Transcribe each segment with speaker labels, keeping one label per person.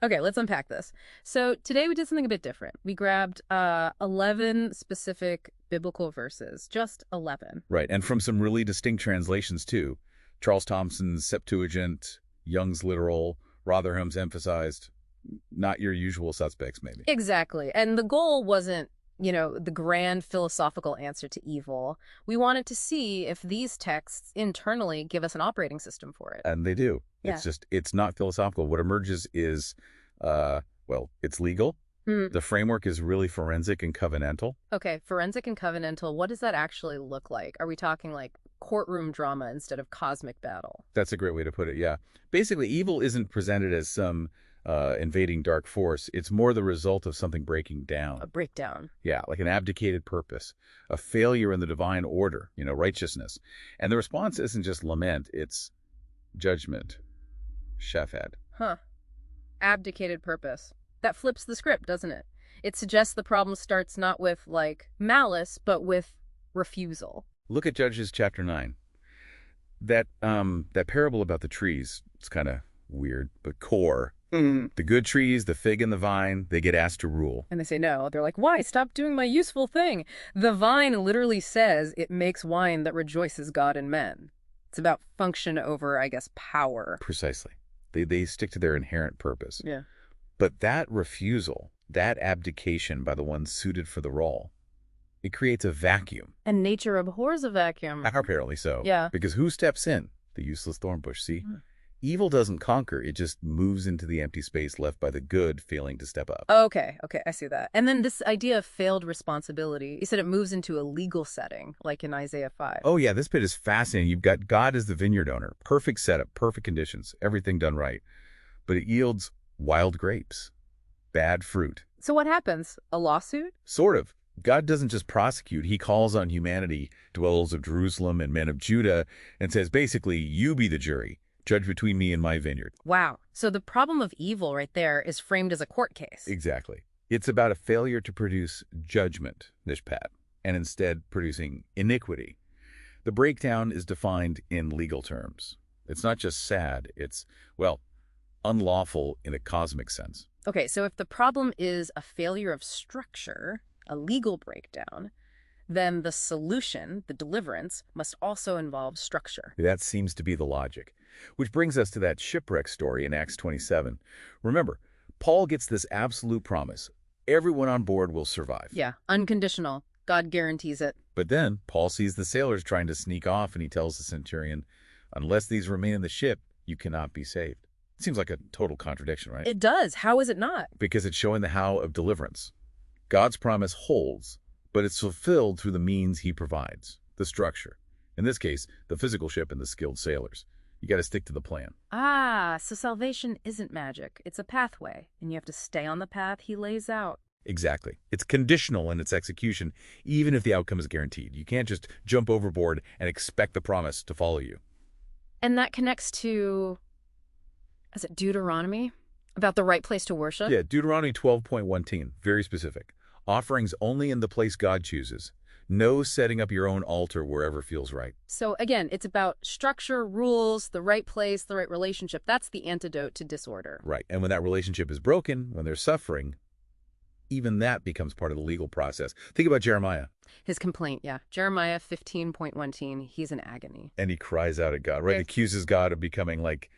Speaker 1: Okay, let's unpack this. So today we did something a bit different. We grabbed 11 specific biblical verses, just 11.
Speaker 2: Right, and from some really distinct translations, too. Charles Thomson's Septuagint, Young's Literal, Rotherham's emphasized, not your usual suspects, maybe.
Speaker 1: Exactly. And the goal wasn't, the grand philosophical answer to evil. We wanted to see if these texts internally give us an operating system for it.
Speaker 2: And they do.
Speaker 1: Yeah.
Speaker 2: It's not philosophical. What emerges is, it's legal. The framework is really forensic and covenantal.
Speaker 1: Okay, forensic and covenantal, what does that actually look like? Are we talking like courtroom drama instead of cosmic battle?
Speaker 2: That's a great way to put it, yeah. Basically, evil isn't presented as some invading dark force. It's more the result of something breaking down.
Speaker 1: A breakdown.
Speaker 2: Yeah, like an abdicated purpose, a failure in the divine order, righteousness. And the response isn't just lament, it's judgment. Shafad.
Speaker 1: Huh. Abdicated purpose. That flips the script, doesn't it? It suggests the problem starts not with, malice, but with refusal.
Speaker 2: Look at Judges chapter 9. That parable about the trees, it's kind of weird, but core. The good trees, the fig and the vine, they get asked to rule.
Speaker 1: And they say no. They're like, why? Stop doing my useful thing. The vine literally says it makes wine that rejoices God and men. It's about function over, I guess, power.
Speaker 2: Precisely. They stick to their inherent purpose.
Speaker 1: Yeah.
Speaker 2: But that refusal, that abdication by the ones suited for the role, it creates a vacuum.
Speaker 1: And nature abhors a vacuum.
Speaker 2: Apparently so.
Speaker 1: Yeah.
Speaker 2: Because who steps in? The useless thorn bush, see? Evil doesn't conquer. It just moves into the empty space left by the good failing to step up.
Speaker 1: Okay, I see that. And then this idea of failed responsibility, you said it moves into a legal setting, like in Isaiah 5.
Speaker 2: Oh, yeah, this bit is fascinating. You've got God as the vineyard owner. Perfect setup, perfect conditions, everything done right. But it yields wild grapes, bad fruit.
Speaker 1: So what happens? A lawsuit?
Speaker 2: Sort of. God doesn't just prosecute. He calls on humanity, dwellers of Jerusalem and men of Judah, and says, basically, you be the jury. Judge between me and my vineyard.
Speaker 1: Wow. So the problem of evil right there is framed as a court case.
Speaker 2: Exactly. It's about a failure to produce judgment, Nishpat, and instead producing iniquity. The breakdown is defined in legal terms. It's not just sad. It's, unlawful in a cosmic sense.
Speaker 1: Okay, so if the problem is a failure of structure, a legal breakdown, then the solution, the deliverance, must also involve structure.
Speaker 2: That seems to be the logic. Which brings us to that shipwreck story in Acts 27. Remember, Paul gets this absolute promise. Everyone on board will survive.
Speaker 1: Yeah, unconditional. God guarantees it.
Speaker 2: But then Paul sees the sailors trying to sneak off, and he tells the centurion, unless these remain in the ship, you cannot be saved. It seems like a total contradiction, right?
Speaker 1: It does. How is it not?
Speaker 2: Because it's showing the how of deliverance. God's promise holds, but it's fulfilled through the means he provides, the structure. In this case, the physical ship and the skilled sailors. You got to stick to the plan.
Speaker 1: Ah, so salvation isn't magic. It's a pathway, and you have to stay on the path he lays out.
Speaker 2: Exactly. It's conditional in its execution, even if the outcome is guaranteed. You can't just jump overboard and expect the promise to follow you.
Speaker 1: And that connects to, is it Deuteronomy? About the right place to worship?
Speaker 2: Yeah, Deuteronomy 12.1, very specific. Offerings only in the place God chooses. No setting up your own altar wherever feels right.
Speaker 1: So again, it's about structure, rules, the right place, the right relationship. That's the antidote to disorder.
Speaker 2: Right. And when that relationship is broken, when there's suffering, even that becomes part of the legal process. Think about Jeremiah.
Speaker 1: His complaint, yeah. Jeremiah 15.1, he's in agony.
Speaker 2: And he cries out at God, right?
Speaker 1: Yes.
Speaker 2: Accuses God of becoming like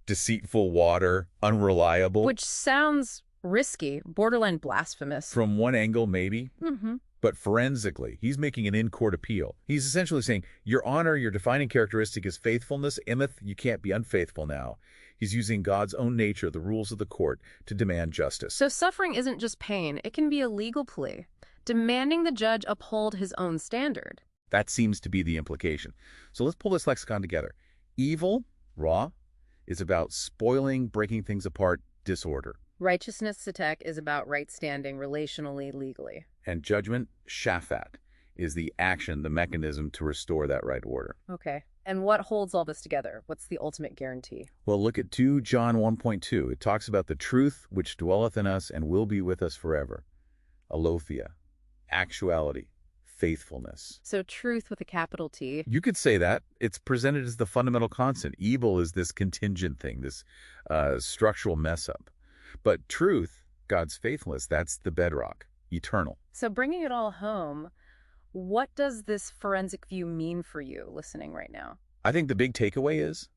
Speaker 2: deceitful water, unreliable.
Speaker 1: Which sounds risky, borderline blasphemous.
Speaker 2: From one angle, maybe.
Speaker 1: Mm-hmm.
Speaker 2: But forensically, he's making an in-court appeal. He's essentially saying, your honor, your defining characteristic is faithfulness. Imeth, you can't be unfaithful now. He's using God's own nature, the rules of the court, to demand justice.
Speaker 1: So suffering isn't just pain. It can be a legal plea, demanding the judge uphold his own standard.
Speaker 2: That seems to be the implication. So let's pull this lexicon together. Evil, raw, is about spoiling, breaking things apart, disorder.
Speaker 1: Righteousness, satek, is about right standing relationally, legally.
Speaker 2: And judgment, shafat, is the action, the mechanism to restore that right order.
Speaker 1: Okay. And what holds all this together? What's the ultimate guarantee?
Speaker 2: Well, look at 2 John 1.2. It talks about the truth which dwelleth in us and will be with us forever. Alothia, actuality, faithfulness.
Speaker 1: So truth with a capital T.
Speaker 2: You could say that. It's presented as the fundamental constant. Evil is this contingent thing, this structural mess-up. But truth, God's faithfulness, that's the bedrock, eternal.
Speaker 1: So bringing it all home, what does this forensic view mean for you listening right now?
Speaker 2: I think the big takeaway is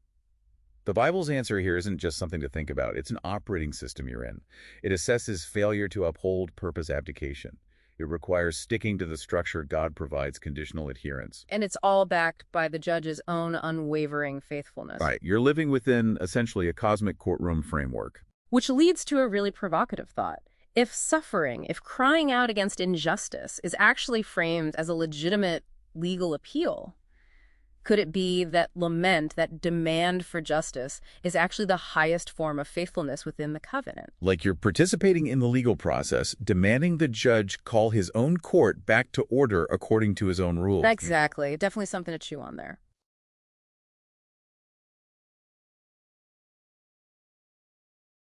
Speaker 2: the Bible's answer here isn't just something to think about. It's an operating system you're in. It assesses failure to uphold purpose abdication. It requires sticking to the structure God provides conditional adherence.
Speaker 1: And it's all backed by the judge's own unwavering faithfulness.
Speaker 2: Right. You're living within essentially a cosmic courtroom framework.
Speaker 1: Which leads to a really provocative thought. If suffering, if crying out against injustice is actually framed as a legitimate legal appeal, could it be that lament, that demand for justice, is actually the highest form of faithfulness within the covenant?
Speaker 2: Like you're participating in the legal process, demanding the judge call his own court back to order according to his own rules.
Speaker 1: Exactly. Definitely something to chew on there.